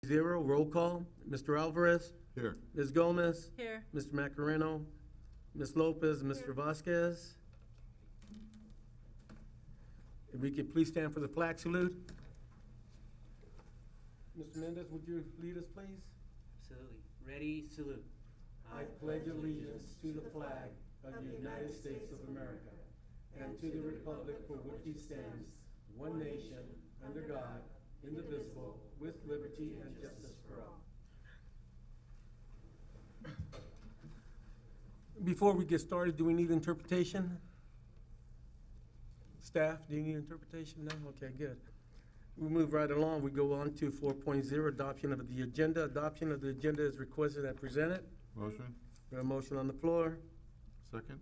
5.0, roll call. Mr. Alvarez, Here. Ms. Gomez, Here. Mr. Macareno, Ms. Lopez, and Mr. Vasquez. If we could please stand for the flag salute. Mr. Mendez, would you lead us, please? Absolutely. Ready, salute. I pledge allegiance to the flag of the United States of America and to the republic for which it stands, one nation, under God, indivisible, with liberty and justice for all. Before we get started, do we need interpretation? Staff, do you need interpretation? No? Okay, good. We move right along. We go on to 4.0, adoption of the agenda. Adoption of the agenda is requested and presented. Motion. We have a motion on the floor. Second?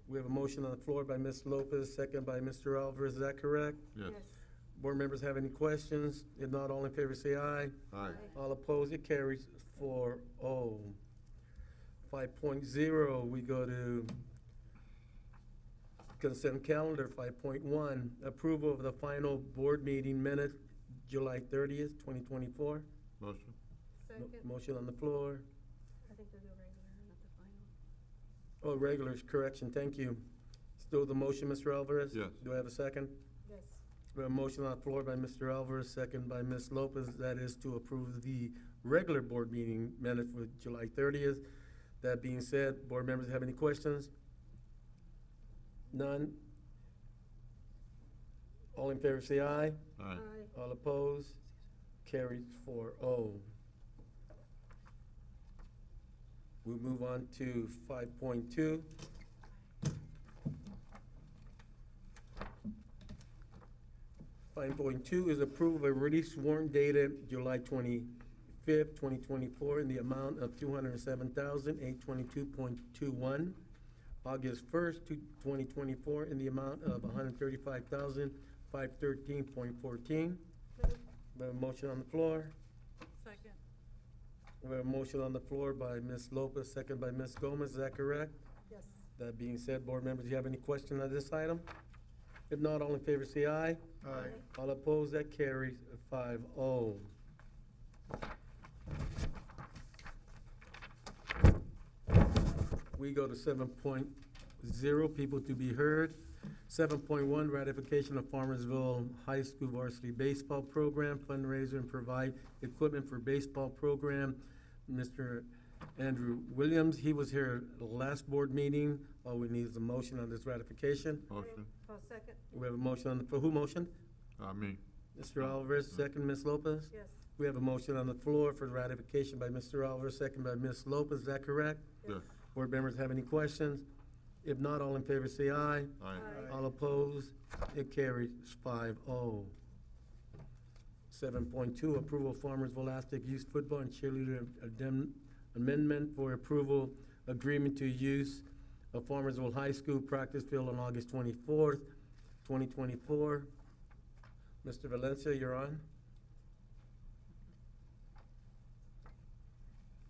We have a motion on the floor by Ms. Lopez, second by Mr. Alvarez. Is that correct? Yes. Board members have any questions? If not, all in favor say aye. Aye. All opposed, it carries 4-0. 5.0, we go to consent calendar. 5.1, approval of the final board meeting minutes, July 30th, 2024. Motion. Second. Motion on the floor. I think they're the regular, not the final. Oh, regulars, correction, thank you. Still the motion, Mr. Alvarez? Yes. Do I have a second? Yes. We have a motion on the floor by Mr. Alvarez, second by Ms. Lopez. That is to approve the regular board meeting minutes for July 30th. That being said, board members have any questions? None? All in favor say aye. Aye. All opposed? Carries 4-0. We move on to 5.2. Five point two is approval of a release warrant dated July 25th, 2024, in the amount of $207,822.21. August 1st, 2024, in the amount of $135,513.14. We have a motion on the floor. Second. We have a motion on the floor by Ms. Lopez, second by Ms. Gomez. Is that correct? Yes. That being said, board members, do you have any question on this item? If not, all in favor say aye. Aye. All opposed, that carries 5-0. We go to 7.0, people to be heard. 7.1, ratification of Farmersville High School varsity baseball program, fundraiser and provide equipment for baseball program. Mr. Andrew Williams, he was here at the last board meeting. All we need is a motion on this ratification. Motion. Second. We have a motion on the, for who motion? Me. Mr. Alvarez, second, Ms. Lopez? Yes. We have a motion on the floor for ratification by Mr. Alvarez, second by Ms. Lopez. Is that correct? Yes. Board members have any questions? If not, all in favor say aye. Aye. All opposed, it carries 5-0. 7.2, approval of Farmersville Aztec Youth Football and Cheerleader amendment for approval agreement to use of Farmersville High School practice field on August 24th, 2024. Mr. Valencia, you're on.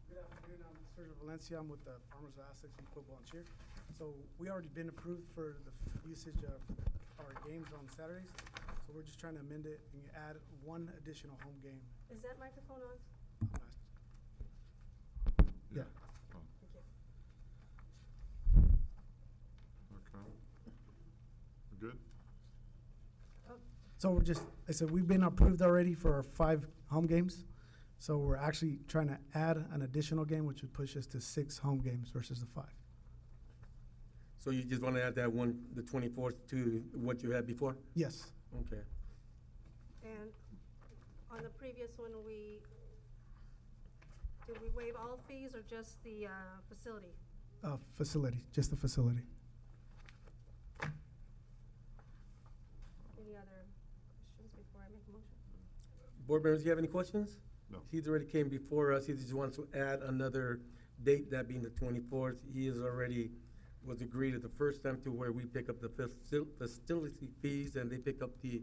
Good afternoon, I'm Sergio Valencia, I'm with the Farmers Aztecs Youth Football and Cheer. So we already been approved for the usage of our games on Saturdays. So we're just trying to amend it and add one additional home game. Is that microphone on? Yeah. Oh, Thank you. okay. We're good? So we're just, I said, we've been approved already for our 5 home games. So we're actually trying to add an additional game, which would push us to 6 home games versus the 5. So you just want to add that one, the 24th, to what you had before? Yes. Okay. And on the previous one, did we waive all fees or just the facility? Facility, just the facility. Any other questions before I make a motion? Board members, do you have any questions? No. He's already came before us. He just wants to add another date, that being the 24th. He is already, was agreed at the first time to where we pick up the facility fees and they pick up the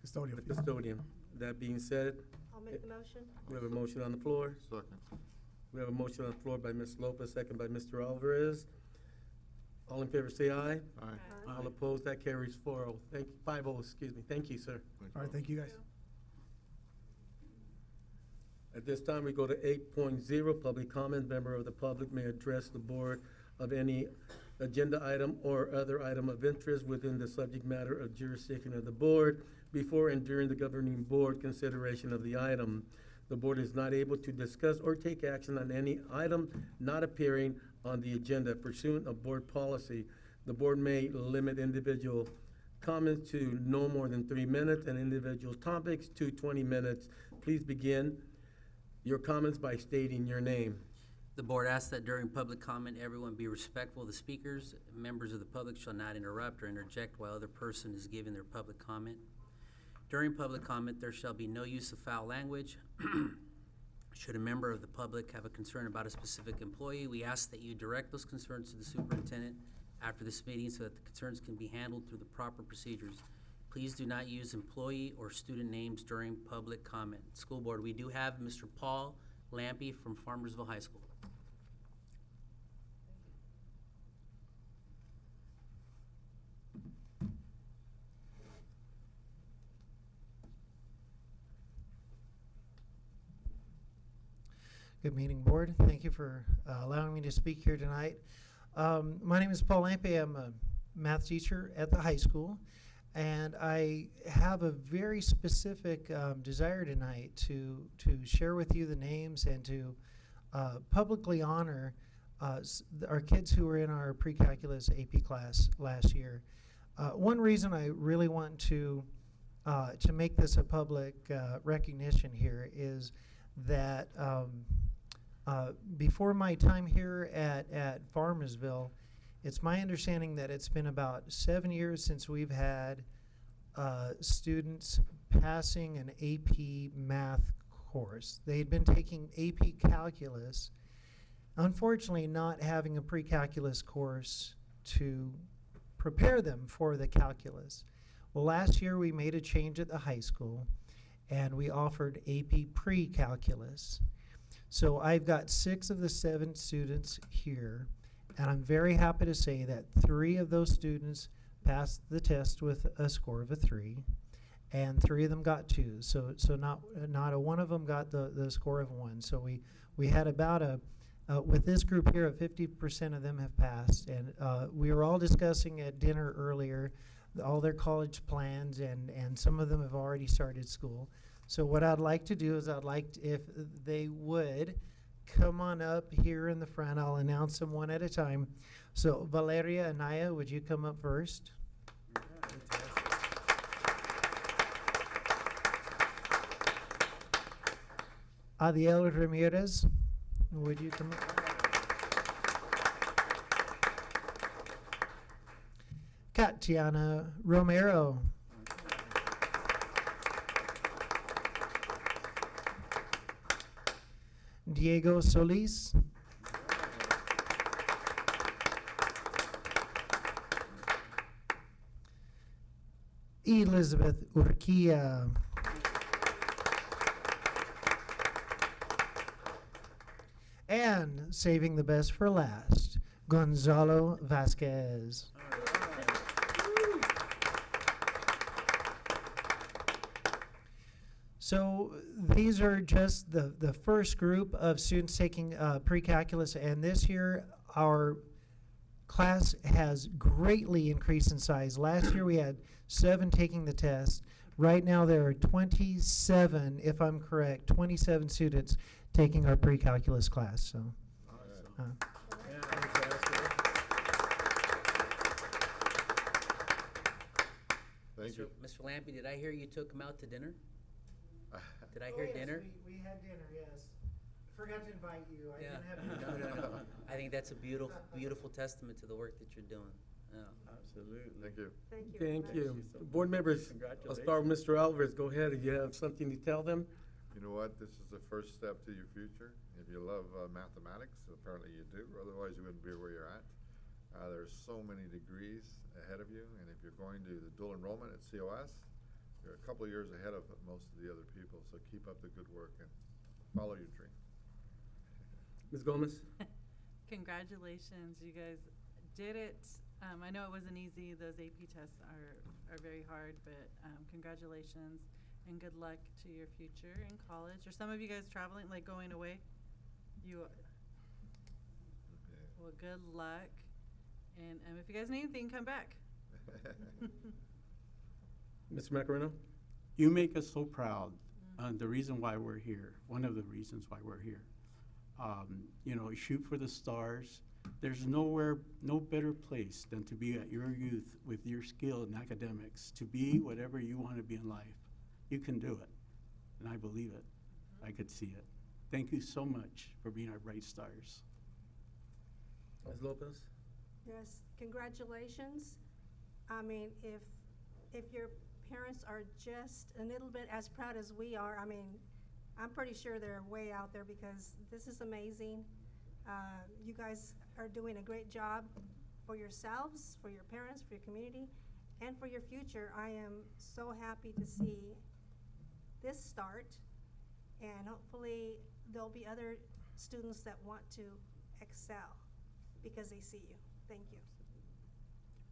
Custodial. fees. custodian. That being said, I'll make the motion. we have a motion on the floor. Second. We have a motion on the floor by Ms. Lopez, second by Mr. Alvarez. All in favor say aye. Aye. All opposed, that carries 4-0. Thank, 5-0, excuse me. Thank you, sir. All right, thank you guys. At this time, we go to 8.0, public comment. Member of the public may address the board of any agenda item or other item of interest within the subject matter of jurisdiction of the board before and during the governing board consideration of the item. The board is not able to discuss or take action on any item not appearing on the agenda pursuant of board policy. The board may limit individual comments to no more than 3 minutes and individual topics to 20 minutes. Please begin your comments by stating your name. The board asks that during public comment, everyone be respectful of the speakers. Members of the public shall not interrupt or interject while other person is giving their public comment. During public comment, there shall be no use of foul language. Should a member of the public have a concern about a specific employee, we ask that you direct those concerns to the superintendent after this meeting so that the concerns can be handled through the proper procedures. Please do not use employee or student names during public comment. School board, we do have Mr. Paul Lampy from Farmersville High School. Good meeting, board. Thank you for allowing me to speak here tonight. My name is Paul Lampy. I'm a math teacher at the high school, and I have a very specific desire tonight to share with you the names and to publicly honor our kids who were in our pre-calculus AP class last year. One reason I really want to make this a public recognition here is that before my time here at Farmersville, it's my understanding that it's been about 7 years since we've had students passing an AP math course. They had been taking AP calculus, unfortunately not having a pre-calculus course to prepare them for the calculus. Well, last year we made a change at the high school and we offered AP pre-calculus. So I've got 6 of the 7 students here, and I'm very happy to say that 3 of those students passed the test with a score of a 3, and 3 of them got 2. So not a one of them got the score of 1. So we had about with this group here, 50% of them have passed, and we were all discussing at dinner earlier all their college plans, and some of them have already started school. So what I'd like to do is if they would come on up here in the front. I'll announce them one at a time. So Valeria Anaya, would you come up first? Adiel Ramirez, would you come up? Katiana Romero. Diego Solis. Elizabeth Urquia. And saving the best for last, Gonzalo Vasquez. So these are just the first group of students taking pre-calculus, and this year our class has greatly increased in size. Last year we had 7 taking the test. Right now there are 27, if I'm correct, 27 students taking our pre-calculus class. So. Thank you. Mr. Lampy, did I hear you took him out to dinner? Did I hear dinner? We had dinner, yes. Forgot to invite you. I Yeah. didn't have No. I think that's a beautiful testament to the work that you're doing. Yeah. Absolutely. Thank you. Thank you. Thank very you. much. so much. Board members, I'll start with Mr. Alvarez. Go ahead. If you have something to tell them. You know what? This is the first step to your future. If you love mathematics, apparently you do, otherwise you wouldn't be where you're at. There's so many degrees ahead of you, and if you're going to the dual enrollment at COS, you're a couple of years ahead of most of the other people, so keep up the good work and follow your dream. Ms. Gomez? Congratulations, you guys did it. I know it wasn't easy. Those AP tests are very hard, but congratulations. and good luck to your future in college. Are some of you guys traveling, like going away? You, well, good luck. And if you guys need anything, come back. Mr. Macareno? You make us so proud. The reason why we're here, one of the reasons why we're here. You know, shoot for the stars. There's no better place than to be at your youth with your skill in academics, to be whatever you want to be in life. You can do it, and I believe it. I could see it. Thank you so much for being our bright stars. Ms. Lopez? Yes, congratulations. I mean, if your parents are just a little bit as proud as we are, I mean, I'm pretty sure they're way out there because this is amazing. You guys are doing a great job for yourselves, for your parents, for your community, and for your future. I am so happy to see this start, and hopefully there'll be other students that want to excel because they see you. Thank you.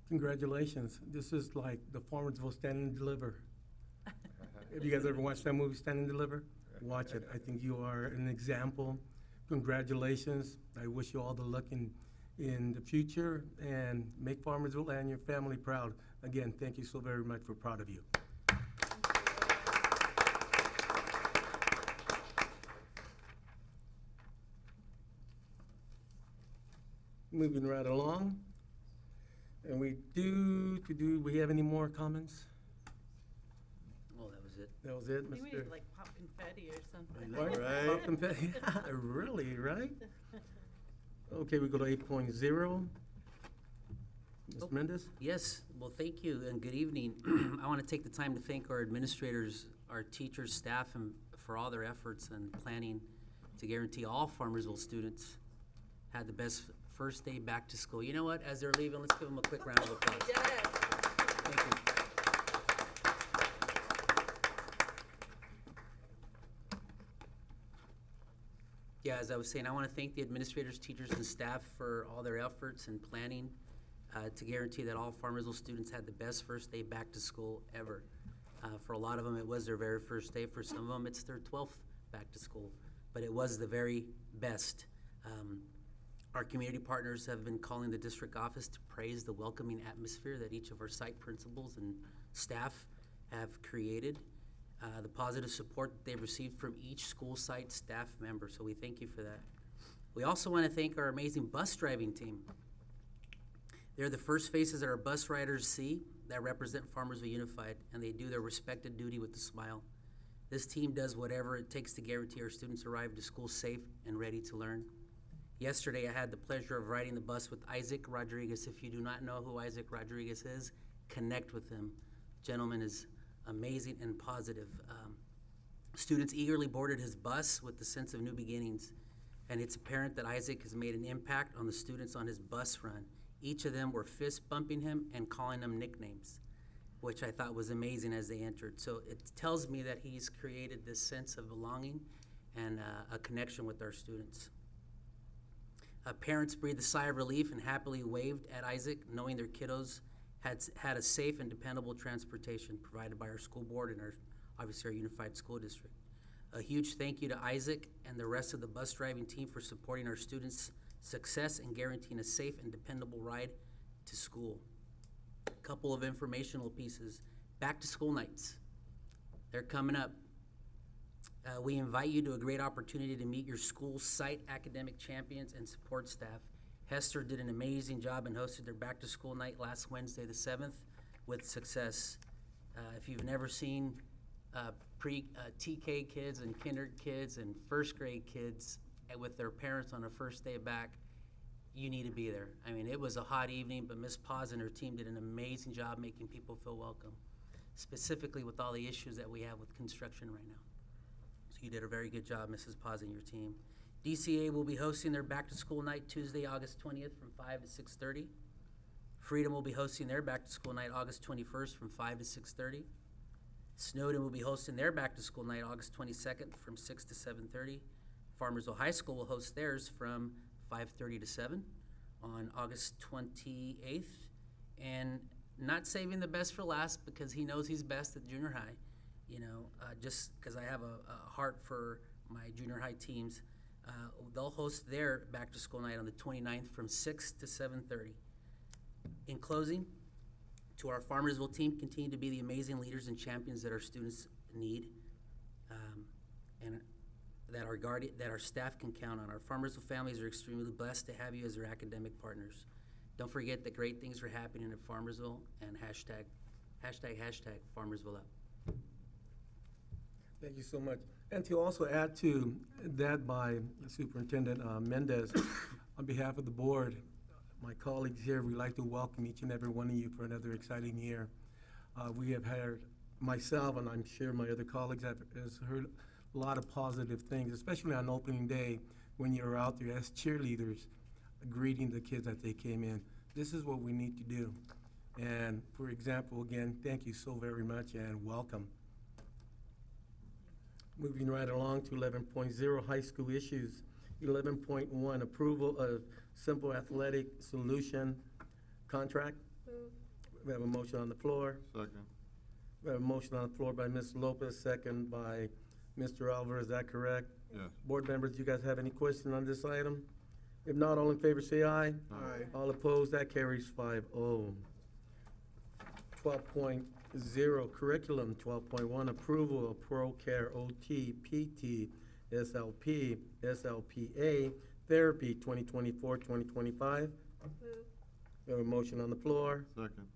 Congratulations. This is like the Farmersville Stand and Deliver. Have you guys ever watched that movie, Stand and Deliver? Watch it. I think you are an example. Congratulations. I wish you all the luck in the future, and make Farmersville and your family proud. Again, thank you so very much. We're proud of you. Moving right along. And we have any more comments? Oh, that was it. That was it, I think we Mr. need like pop confetti or something. What? Right. Pop confetti? Really, right? Okay, we go to 8.0. Ms. Oh. Mendez? Yes, well, thank you and good evening. I want to take the time to thank our administrators, our teachers, staff, and for all their efforts and planning to guarantee all Farmersville students had the best first day back to school. You know what? As they're leaving, let's give them a quick round of applause. Thank you. Yeah, as I was saying, I want to thank the administrators, teachers, and staff for all their efforts and planning to guarantee that all Farmersville students had the best first day back to school ever. For a lot of them, it was their very first day. For some of them, it's their 12th back to school. But it was the very best. Our community partners have been calling the district office to praise the welcoming atmosphere that each of our site principals and staff have created, the positive support that they've received from each school site staff member, so we thank you for that. We also want to thank our amazing bus driving team. They're the first faces that our bus riders see that represent Farmersville Unified, and they do their respected duty with a smile. This team does whatever it takes to guarantee our students arrive to school safe and ready to learn. Yesterday, I had the pleasure of riding the bus with Isaac Rodriguez. If you do not know who Isaac Rodriguez is, connect with him. Gentleman is amazing and positive. Students eagerly boarded his bus with the sense of new beginnings, and it's apparent that Isaac has made an impact on the students on his bus run. Each of them were fist bumping him and calling him nicknames, which I thought was amazing as they entered. So it tells me that he's created this sense of belonging and a connection with our students. Parents breathed a sigh of relief and happily waved at Isaac, knowing their kiddos had a safe and dependable transportation provided by our school board and obviously our unified school district. A huge thank you to Isaac and the rest of the bus driving team for supporting our students' success and guaranteeing a safe and dependable ride to school. A couple of informational pieces. Back to school nights. They're coming up. We invite you to a great opportunity to meet your school site academic champions and support staff. Hester did an amazing job and hosted their back to school night last Wednesday the 7th with success. If you've never seen TK kids and kinder kids and first grade kids with their parents on a first day back, you need to be there. I mean, it was a hot evening, but Ms. Paz and her team did an amazing job making people feel welcome, specifically with all the issues that we have with construction right now. So you did a very good job, Mrs. Paz and your team. DCA will be hosting their back-to-school night Tuesday, August 20th from 5 to 6:30. Freedom will be hosting their back-to-school night August 21st from 5 to 6:30. Snowden will be hosting their back-to-school night August 22nd from 6 to 7:30. Farmersville High School will host theirs from 5:30 to 7 on August 28th. And not saving the best for last because he knows he's best at junior high. just because I have a heart for my junior high teams, they'll host their back-to-school night on the 29th from 6 to 7:30. In closing, to our Farmersville team, continue to be the amazing leaders and champions that our students need, and that our staff can count on. Our Farmersville families are extremely blessed to have you as their academic partners. Don't forget that great things are happening in Farmersville, and hashtag Farmersville up. Thank you so much. And to also add to that by Superintendent Mendez, on behalf of the board, my colleagues here, we'd like to welcome each and every one of you for another exciting year. We have heard, myself, and I'm sure my other colleagues has heard a lot of positive things, especially on opening day when you're out there as cheerleaders greeting the kids that they came in. This is what we need to do. And for example, again, thank you so very much and welcome. Moving right along to 11.0, high school issues. 11.1, approval of Simple Athletic Solution contract. Move. We have a motion on the floor. Second. We have a motion on the floor by Ms. Lopez, second by Mr. Alvarez. Is that correct? Yes. Board members, do you guys have any questions on this item? If not, all in favor say aye. Aye. All opposed, that carries 5-0. 12.0, curriculum. 12.1, approval of Pro Care OT, PT, SLP, SLPA, therapy 2024-2025. Move. We have a motion on the floor. Second.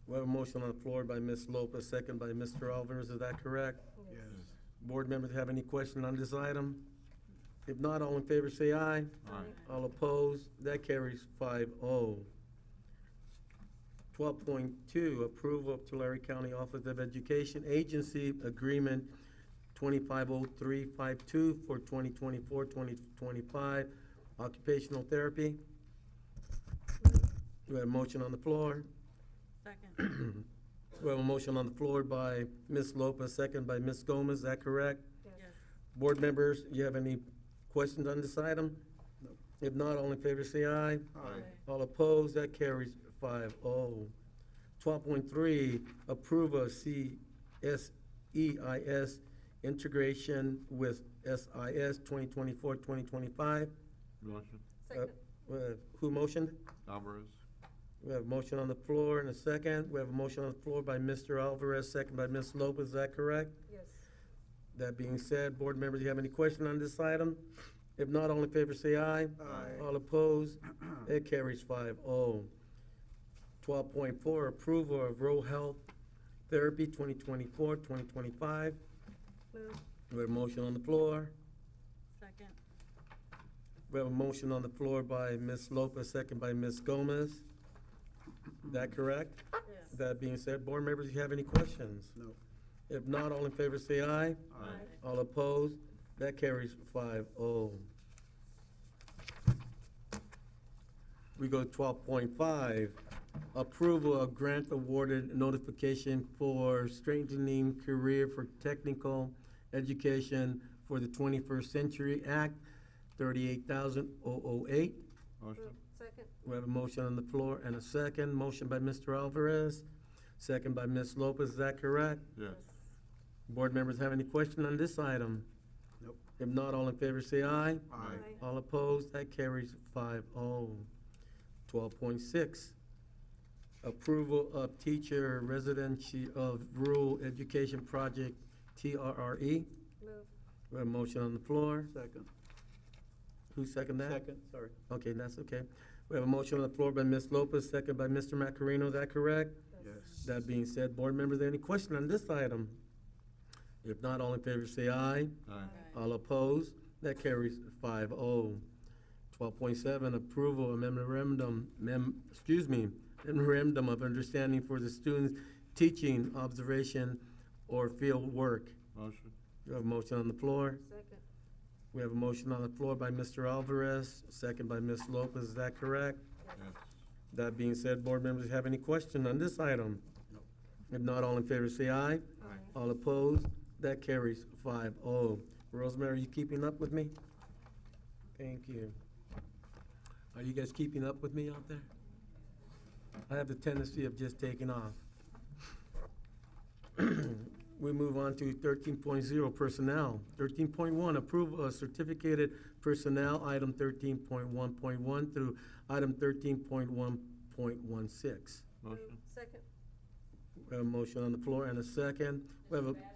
We have a motion on the floor by Ms. Lopez, second by Mr. Alvarez. Is that correct? Yes. Board members have any question on this item? If not, all in favor say aye. Aye. All opposed, that carries 5-0. 12.2, approval of Tulare County Office of Education Agency Agreement 250352 for 2024-2025 occupational therapy. We have a motion on the floor. Second. We have a motion on the floor by Ms. Lopez, second by Ms. Gomez. Is that correct? Yes. Yes. Board members, you have any questions on this item? No. If not, all in favor say aye. Aye. All opposed, that carries 5-0. 12.3, approve of CSEIS integration with SIS 2024-2025. Motion. Second. Who motioned? Alvarez. We have a motion on the floor and a second. We have a motion on the floor by Mr. Alvarez, second by Ms. Lopez. Is that correct? Yes. That being said, board members, do you have any question on this item? If not, all in favor say aye. Aye. All opposed, it carries 5-0. 12.4, approval of rural health therapy 2024-2025. Move. We have a motion on the floor. Second. We have a motion on the floor by Ms. Lopez, second by Ms. Gomez. Is that correct? Yes. That being said, board members, do you have any questions? No. If not, all in favor say aye. All opposed, that carries 5-0. We go to 12.5, approval of grant awarded notification for strengthening career for technical education for the 21st Century Act, 38,008. Motion. Second. We have a motion on the floor and a second. Motion by Mr. Alvarez, second by Ms. Lopez. Is that correct? Yes. Board members have any question on this item? Nope. If not, all in favor say aye. Aye. All opposed, that carries 5-0. 12.6, approval of teacher residency of rural education project, TRRE. Move. We have a motion on the floor. Second. Who seconded that? Second, sorry. Okay, that's okay. We have a motion on the floor by Ms. Lopez, second by Mr. Macarino. Is that correct? Yes. That being said, board members, any question on this item? If not, all in favor say aye. Aye. All opposed, that carries 5-0. 12.7, approval of memorandum of understanding for the students' teaching, observation, or field work. Motion. We have a motion on the floor. Second. We have a motion on the floor by Mr. Alvarez, second by Ms. Lopez. Is that correct? Yes. That being said, board members have any question on this item? No. If not, all in favor say aye. Aye. All opposed, that carries 5-0. Rosemary, are you keeping up with me? Thank you. Are you guys keeping up with me out there? I have the tendency of just taking off. We move on to 13.0 personnel. 13.1, approval of certificated personnel, item 13.1.1 through item 13.1.16. Motion. Second. We have a motion on the floor and a second. We have a, Mr. Vasquez,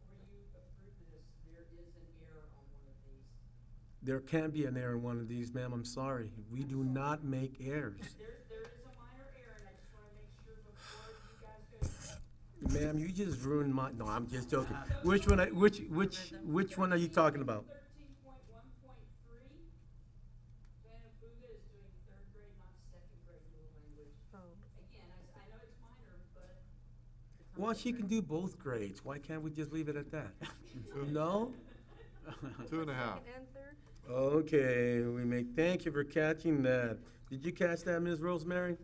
before you approve this, there is an error on one of these. there can be an error in one of these, ma'am, I'm sorry. We do not make errors. There is a minor error, and I just wanna make sure before you guys go. Ma'am, you just ruined my, no, I'm just joking. Which one, which one are you talking about? 13.1.3, Vanna Fuga is doing third grade, not second grade dual language. Oh. Again, I know it's minor, but Well, she can do both grades. Why can't we just leave it at that? No? 2.5. Second and third? Okay, thank you for catching that. Did you catch that, Ms. Rosemary?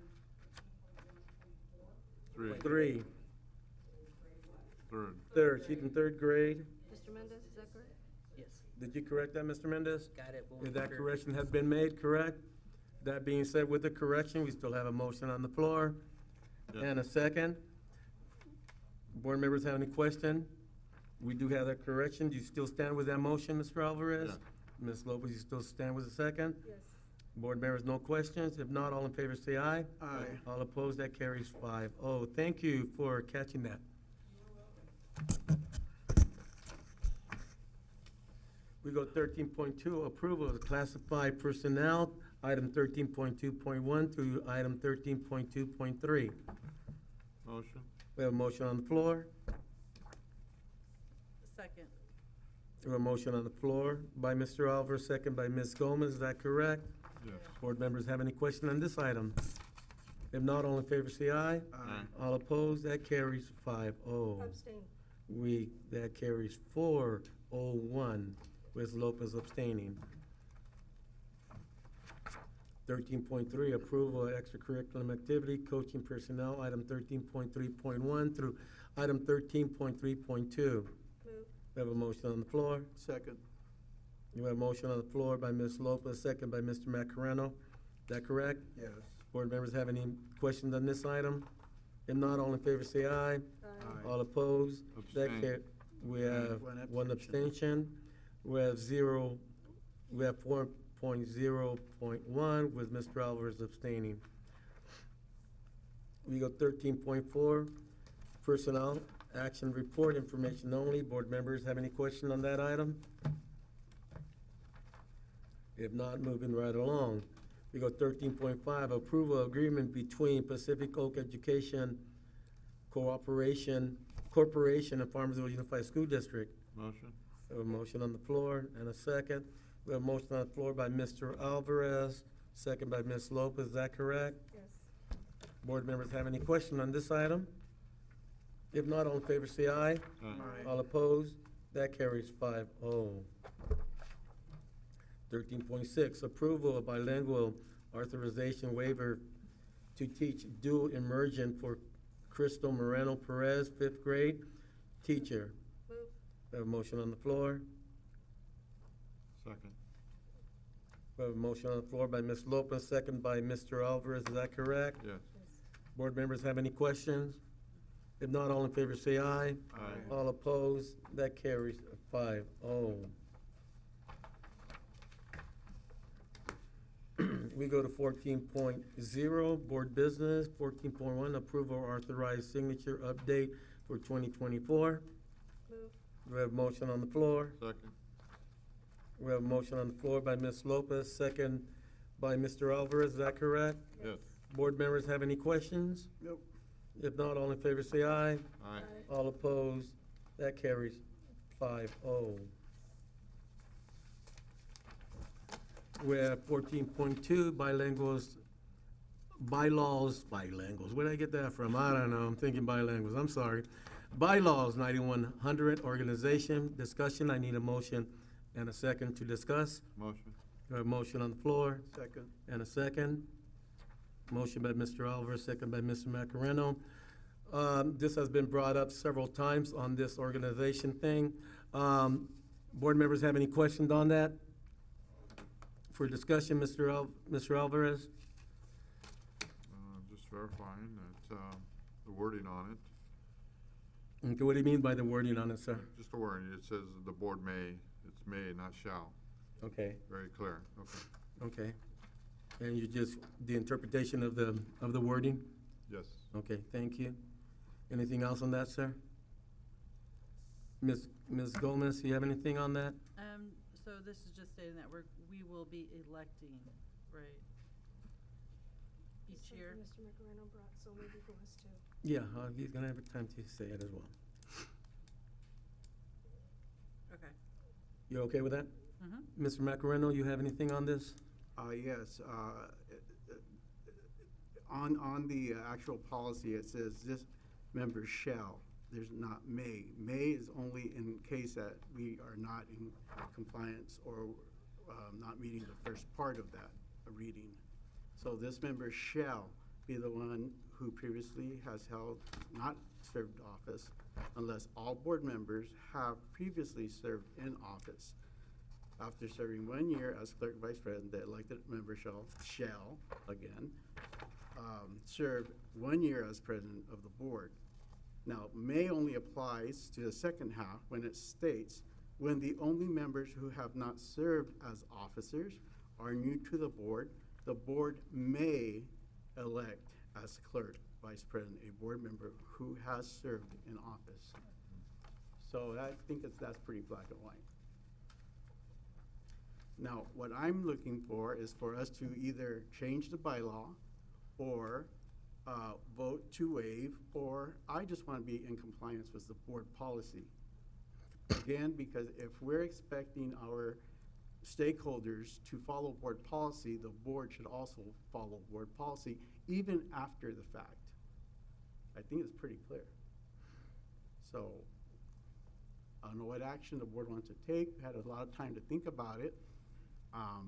3. 3. Third. Third, she's in third grade. Mr. Mendez, is that correct? Yes, Did you correct that, Mr. Mendez? got it. We'll If that sure. correction has been made, correct? That being said, with the correction, we still have a motion on the floor Yes. and a second. Board members have any question? We do have that correction. Do you still stand with that motion, Mr. Alvarez? Yeah. Ms. Lopez, you still stand with the second? Yes. Board members, no questions? If not, all in favor say aye. Aye. All opposed, that carries 5-0. Thank you for catching that. We go 13.2, approval of classified personnel, item 13.2.1 through item 13.2.3. Motion. We have a motion on the floor. Second. We have a motion on the floor by Mr. Alvarez, second by Ms. Gomez. Is that correct? Yes. Board members have any question on this item? If not, all in favor say aye. Aye. All opposed, that carries 5-0. Abstain. That carries 4-0-1, with Lopez abstaining. 13.3, approval of extracurriculum activity, coaching personnel, item 13.3.1 through item 13.3.2. Move. We have a motion on the floor. Second. You have a motion on the floor by Ms. Lopez, second by Mr. Macareno. Is that correct? Yes. Board members have any questions on this item? If not, all in favor say aye. Aye. All opposed? That Abstain. We have One one abstention. abstention. We have 4.0.1 with Mr. Alvarez abstaining. We go 13.4, personnel action report, information only. Board members have any question on that item? If not, moving right along. We go 13.5, approval agreement between Pacific Oak Education Corporation and Farmersville Unified School District. Motion. We have a motion on the floor and a second. We have a motion on the floor by Mr. Alvarez, second by Ms. Lopez. Is that correct? Yes. Board members have any question on this item? If not, all in favor say aye. Aye. All opposed? That carries 5-0. 13.6, approval of bilingual authorization waiver to teach dual immersion for Crystal Moreno Perez, 5th grade, teacher. Move. We have a motion on the floor. Second. We have a motion on the floor by Ms. Lopez, second by Mr. Alvarez. Is that correct? Yes. Yes. Board members have any questions? If not, all in favor say aye. Aye. All opposed? That carries 5-0. We go to 14.0, board business. 14.1, approval or authorized signature update for 2024. Move. We have a motion on the floor. Second. We have a motion on the floor by Ms. Lopez, second by Mr. Alvarez. Is that correct? Yes. Board members have any questions? Nope. If not, all in favor say aye. Aye. All opposed, that carries 5-0. We have 14.2, bilinguals, bilinguals. Where did I get that from? I don't know, I'm thinking bilinguals, I'm sorry. Bylaws 9100, organization, discussion, I need a motion and a second to discuss. Motion. We have a motion on the floor Second. and a second. Motion by Mr. Alvarez, second by Mr. Macareno. This has been brought up several times on this organization thing. Board members have any questions on that? For discussion, Mr. Alvarez? Just verifying that, the wording on it. Okay, what do you mean by the wording on it, sir? Just a word, it says the board may, it's may, not shall. Okay, Very clear, okay. okay. And you just, the interpretation of the wording? Yes. Okay, thank you. Anything else on that, sir? Ms. Gomez, you have anything on that? So this is just stating that we will be electing, right? Each Something year. Mr. Macareno brought, so maybe he wants to. Yeah, he's gonna have time to say it as well. Okay. You okay with that? Mm-hmm. Mr. Macareno, you have anything on this? Yes, on the actual policy, it says this member shall, there's not may. May is only in case that we are not in compliance or not meeting the first part of that reading. So this member shall be the one who previously has held, not served office, unless all board members have previously served in office. After serving 1 year as clerk vice president, the elected member shall again, serve 1 year as president of the board. Now, may only applies to the second half when it states, when the only members who have not served as officers are new to the board may elect as clerk vice president a board member who has served in office. So I think that's pretty black and white. Now, what I'm looking for is for us to either change the bylaw or vote to waive, or I just want to be in compliance with the board policy. Again, because if we're expecting our stakeholders to follow board policy, the board should also follow board policy even after the fact. I think it's pretty clear. So I don't know what action the board wants to take. We had a lot of time to think about it. I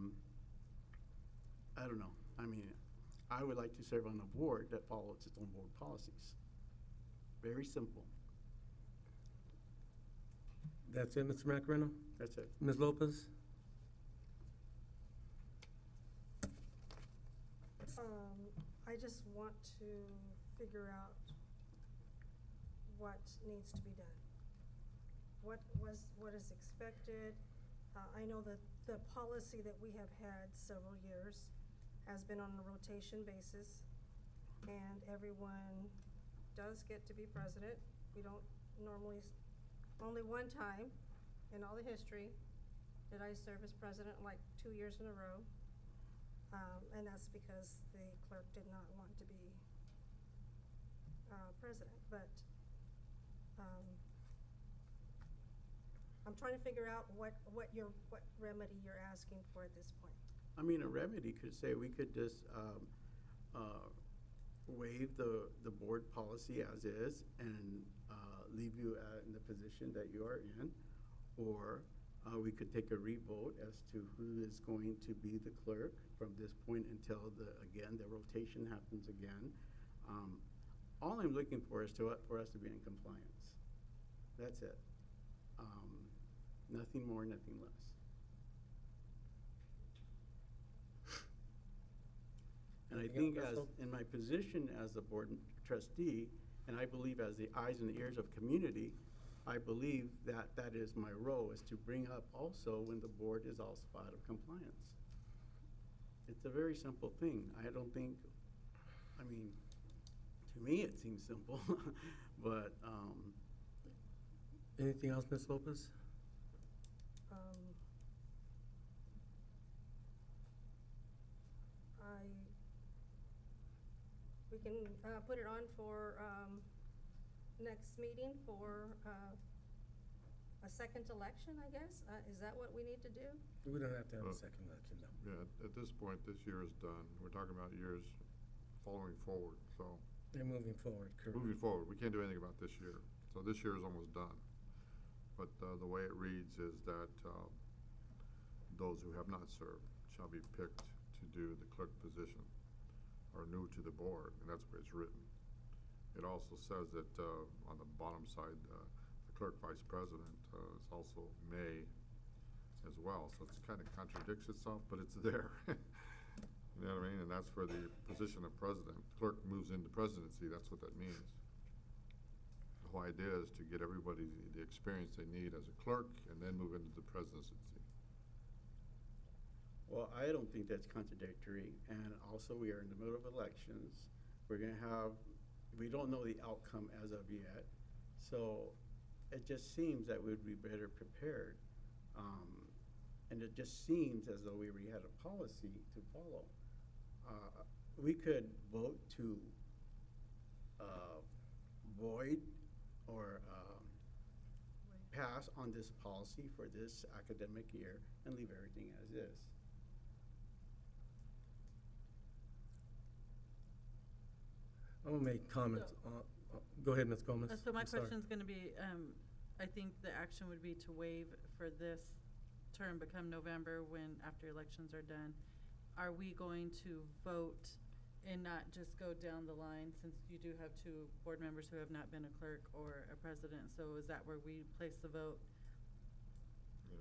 don't know. I mean, I would like to serve on a board that follows its own board policies. Very simple. That's it, Mr. Macareno? That's it. Ms. Lopez? I just want to figure out what needs to be done. What is expected? I know that the policy that we have had several years has been on a rotation basis, and everyone does get to be president. We don't normally, only one time in all the history did I serve as president, like 2 years in a row. And that's because the clerk did not want to be president. But I'm trying to figure out what remedy you're asking for at this point. I mean, a remedy could say we could just waive the board policy as is and leave you in the position that you are in, or we could take a revote as to who is going to be the clerk from this point until the rotation happens again. All I'm looking for is for us to be in compliance. That's it. Nothing more, nothing less. And I think as in my position as a board trustee, and I believe as the eyes and ears of community, I believe that that is my role, is to bring up also when the board is also out of compliance. It's a very simple thing. I don't think, I mean, to me it seems simple, but Anything else, Ms. Lopez? We can put it on for next meeting for a second election, I guess? Is that what we need to do? We don't have to have a second election, no. Yeah, at this point, this year is done. We're talking about years following forward, so. They're moving forward, correct. Moving forward, we can't do anything about this year. So this year is almost done. But the way it reads is that those who have not served shall be picked to do the clerk position, are new to the board, and that's the way it's written. It also says that on the bottom side, the clerk vice president is also may as well, so it kind of contradicts itself, but it's there. You know what I mean? And that's for the position of president. Clerk moves into presidency, that's what that means. Why idea is to get everybody the experience they need as a clerk and then move into the presidency. Well, I don't think that's contradictory, and also we are in the middle of elections. We're gonna have, we don't know the outcome as of yet, so it just seems that we'd be better prepared. And it just seems as though we already had a policy to follow. We could vote to void or pass on this policy for this academic year and leave everything as is. I'm gonna make comments. Go ahead, Ms. Gomez. So my I'm sorry. question's gonna be, I think the action would be to waive for this term become November when, after elections are done. Are we going to vote and not just go down the line, since you do have two board members who have not been a clerk or a president? So is that where we place the vote Yeah.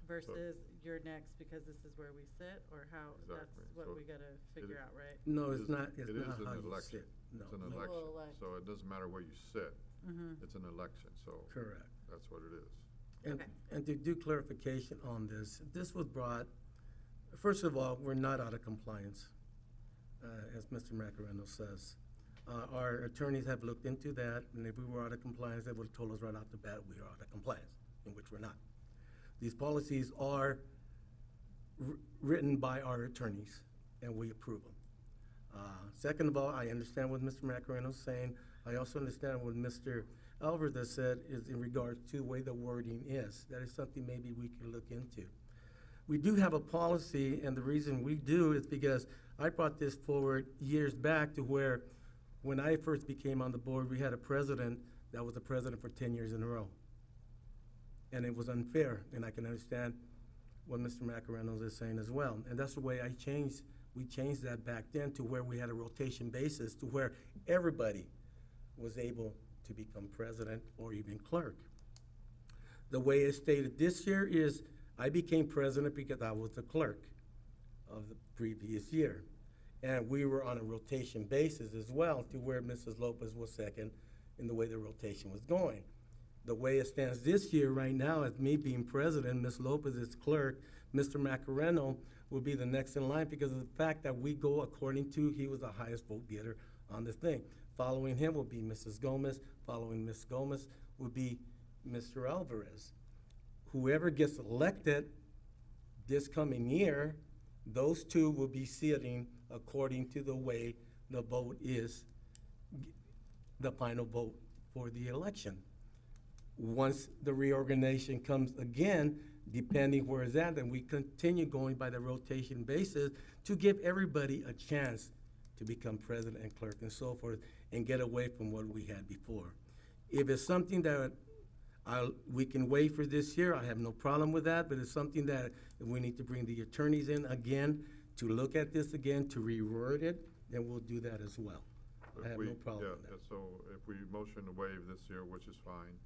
versus you're next because this is where we sit, or how? That's Exactly. what So we gotta figure out, right? No, It it's is- not, it's it is not an how you election. sit. No, It's an no. election, elect. so it doesn't matter where you sit, Mm-hmm. it's an election, so Correct. that's what it is. And, Okay. and to do clarification on this was brought, first of all, we're not out of compliance, as Mr. Macareno says. Our attorneys have looked into that, and if we were out of compliance, they would have told us right off the bat we are out of compliance, in which we're not. These policies are written by our attorneys, and we approve them. Second of all, I understand what Mr. Macareno's saying. I also understand what Mr. Alvarez has said is in regards to the way the wording is. That is something maybe we can look into. We do have a policy, and the reason we do is because I brought this forward years back to where, when I first became on the board, we had a president that was the president for 10 years in a row. And it was unfair, and I can understand what Mr. Macareno is saying as well. And that's the way we changed that back then to where we had a rotation basis to where everybody was able to become president or even clerk. The way it's stated this year is I became president because I was the clerk of the previous year. And we were on a rotation basis as well to where Mrs. Lopez was second in the way the rotation was going. The way it stands this year right now as me being president, Ms. Lopez is clerk, Mr. Macareno will be the next in line because of the fact that we go according to, he was the highest vote getter on the thing. Following him will be Mrs. Gomez. Following Ms. Gomez will be Mr. Alvarez. Whoever gets elected this coming year, those two will be sitting according to the way the vote is, the final vote for the election. Once the reorganization comes again, depending where it's at, then we continue going by the rotation basis to give everybody a chance to become president and clerk and so forth, and get away from what we had before. If it's something that we can wait for this year, I have no problem with that, but it's something that we need to bring the attorneys in again to look at this again, to reword it, then we'll do that as well. I have no problem with that. So if we motion to waive this year, which is fine,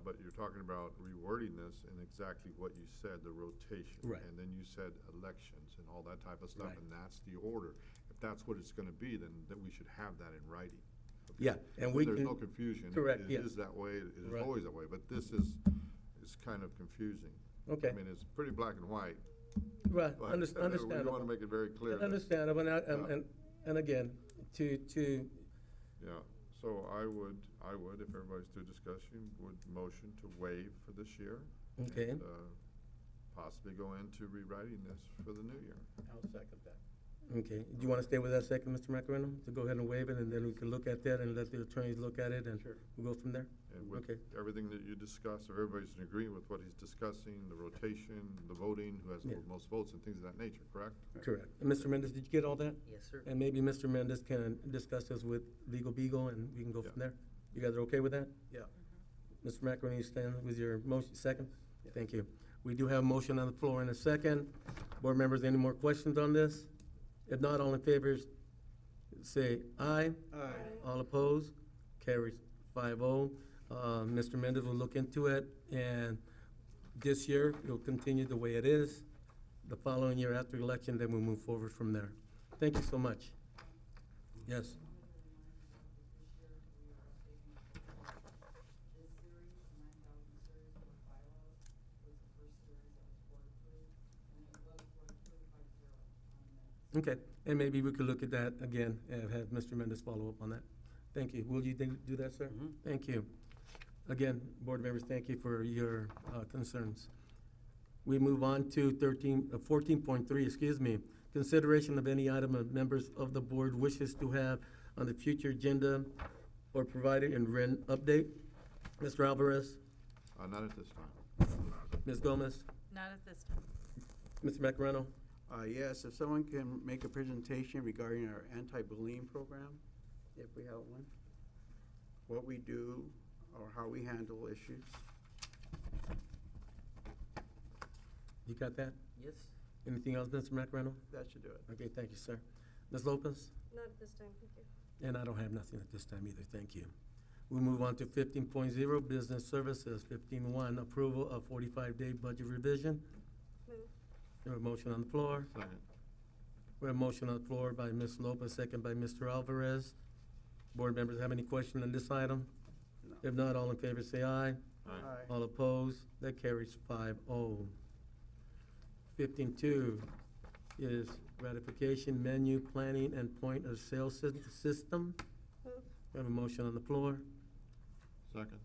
but you're talking about rewording this in exactly what you said, the rotation. Right. And then you said elections and all that type of stuff, Right. and that's the order. If that's what it's gonna be, then we should have that in writing. Yeah, and So we there's can. no confusion. Correct, It yes. is that way, it is Right. always that way, but this is kind of confusing. Okay. I mean, it's pretty black and white, Right, but understandable. we wanna make it very clear. that- Understandable, Yeah. and again, to, Yeah, so I would, if everybody's through discussion, would motion to waive for this year. okay, And possibly go into rewriting this for the new year. I'll second that. okay. Do you want to stay with that second, Mr. Macareno, to go ahead and waive it, and then we can look at that and let the attorneys look at it, and Sure. we'll go from there? And with Okay. everything that you discussed, if everybody's in agreement with what he's discussing, the rotation, the voting, who has the Yeah. most votes and things of that nature, correct? Correct. And Mr. Mendez, did you get all that? Yes, sir. And maybe Mr. Mendez can discuss this with Legal Beagle, and we can go Yeah. from there? You guys are okay with that? Yeah. Mr. Macaroni, you stand with your motion, second? Thank you. We do have a motion on the floor in a second. Board members, any more questions on this? If not, all in favor, say aye. Aye. All opposed? Carries 5-0. Mr. Mendez will look into it, and this year, it'll continue the way it is. The following year after election, then we'll move forward from there. Thank you so much. Yes. Okay, and maybe we could look at that again and have Mr. Mendez follow up on that. Thank you. Will you do that, sir? Mhm. Thank you. Again, board members, thank you for your concerns. We move on to 14.3, excuse me. Consideration of any item of members of the board wishes to have on the future agenda or provided in written update. Mr. Alvarez, Not at this time. Ms. Gomez, Not at this time. Mr. Macareno. Yes, if someone can make a presentation regarding our anti-bullying program, if we have one, what we do or how we handle issues. You got that? Yes? Anything else, Mr. Macareno? That should do it. Okay, thank you, sir. Ms. Lopez? Not at this time, thank you. And I don't have nothing at this time either, thank you. We move on to 15.0, business services. 15.1, approval of 45-day budget revision. Move. We have a motion on the floor. Second. We have a motion on the floor by Ms. Lopez, second by Mr. Alvarez. Board members have any question on this item? No. If not, all in favor say aye. Aye. All opposed, that carries 5-0. 15.2 is ratification menu planning and point of sale system. Move. We have a motion on the floor. Second.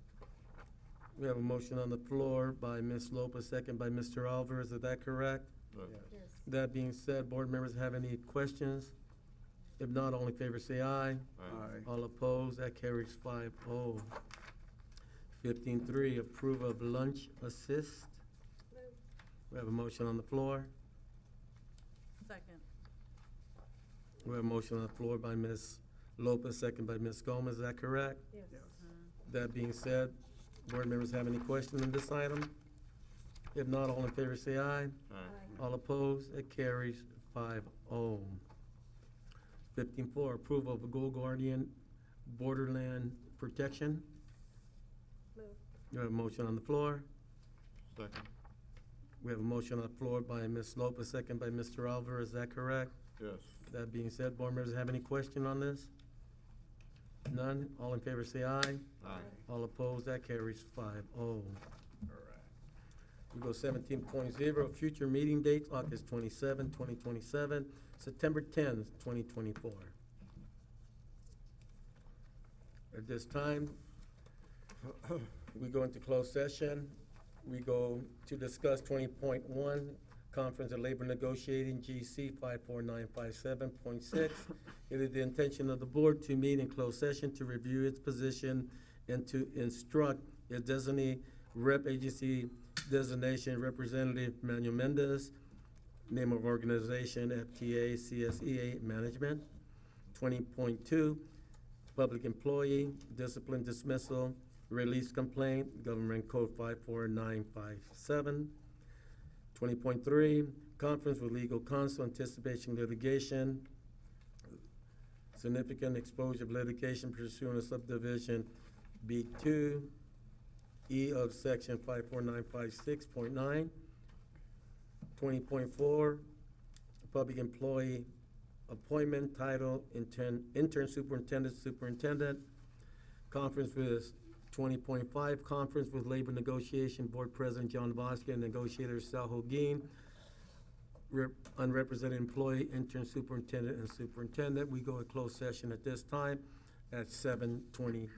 We have a motion on the floor by Ms. Lopez, second by Mr. Alvarez. Is that correct? Yes. That being said, board members have any questions? If not, all in favor say aye. Aye. All opposed, that carries 5-0. 15.3, approve of lunch assist. Move. We have a motion on the floor. Second. We have a motion on the floor by Ms. Lopez, second by Ms. Gomez. Is that correct? Yes. That being said, board members have any questions on this item? If not, all in favor say aye. Aye. All opposed, it carries 5-0. 15.4, approval of a Gold Guardian Borderland Protection. Move. We have a motion on the floor. Second. We have a motion on the floor by Ms. Lopez, second by Mr. Alvarez. Is that correct? Yes. That being said, board members have any question on this? None? All in favor say aye. Aye. All opposed, that carries 5-0. We go 17.0, future meeting dates, August 27, 2027, September 10, 2024. At this time, we go into closed session. We go to discuss 20.1, Conference of Labor Negotiating, GC 54957.6. It is the intention of the board to meet in closed session to review its position and to instruct its designee rep agency designation representative Manuel Mendez, name of organization FTA CSEA Management. 20.2, public employee, discipline dismissal, release complaint, Government Code 54957. 20.3, conference with legal counsel, anticipation litigation, significant exposure of litigation pursuant to subdivision B2, E of section 54956.9. 20.4, public employee appointment, title, intern superintendent. Conference with 20.5, conference with labor negotiation, board president John Voska, and negotiator Sal Holguin. Unrepresented employee, intern superintendent, and superintendent. We go to closed session at this time at 7:25.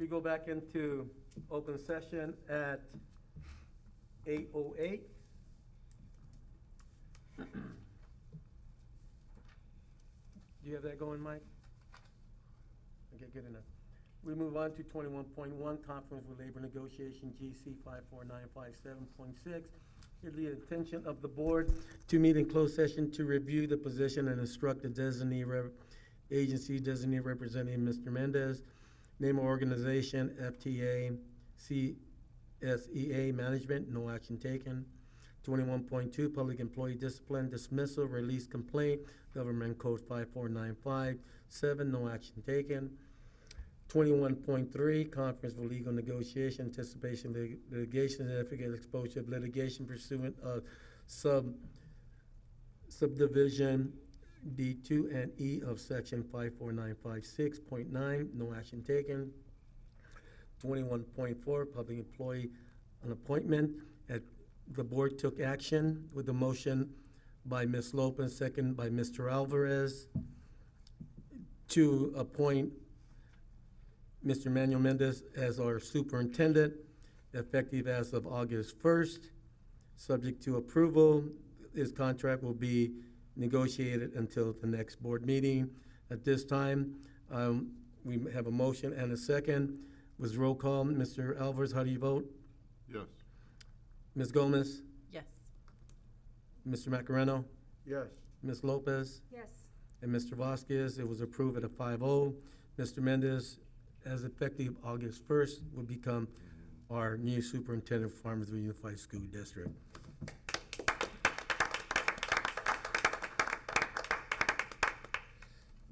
We go back into open session at 8:08. Do you have that going, Mike? Okay, good enough. We move on to 21.1, conference with labor negotiation, GC 54957.6. It is the intention of the board to meet in closed session to review the position and instruct the agency designee representing Mr. Mendez, name of organization, FTA, CSEA management, no action taken. 21.2, public employee discipline, dismissal, release complaint, government code 54957, no action taken. 21.3, conference for legal negotiation, anticipation litigation, significant exposure of litigation pursuant of subdivision D2 and E of section 54956.9, no action taken. 21.4, public employee an appointment. The board took action with a motion by Ms. Lopez, second by Mr. Alvarez, to appoint Mr. Manuel Mendez as our superintendent, effective as of August 1st. Subject to approval, his contract will be negotiated until the next board meeting. At this time, we have a motion and a second. Was roll call. Mr. Alvarez, how do you vote? Yes. Ms. Gomez? Yes. Mr. Macareno? Yes. Ms. Lopez? Yes. And Mr. Vasquez, it was approved at a 5-0. Mr. Mendez, as effective August 1st, will become our new superintendent of Farmersville Unified School District.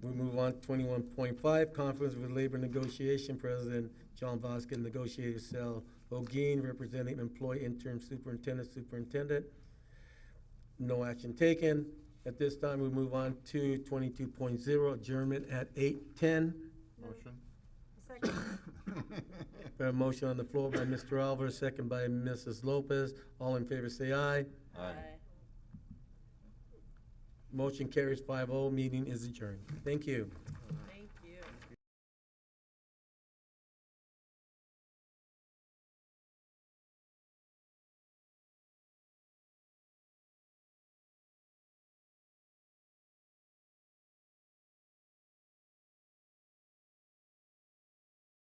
We move on to 21.5, conference with labor negotiation, President John Vasquez, negotiator Sal O'Gean, representing employee interim superintendent. No action taken. At this time, we move on to 22.0, adjournment at 8:10. Motion? Second. We have a motion on the floor by Mr. Alvarez, second by Mrs. Lopez. All in favor say aye. Motion carries 5-0. Meeting is adjourned. Thank you.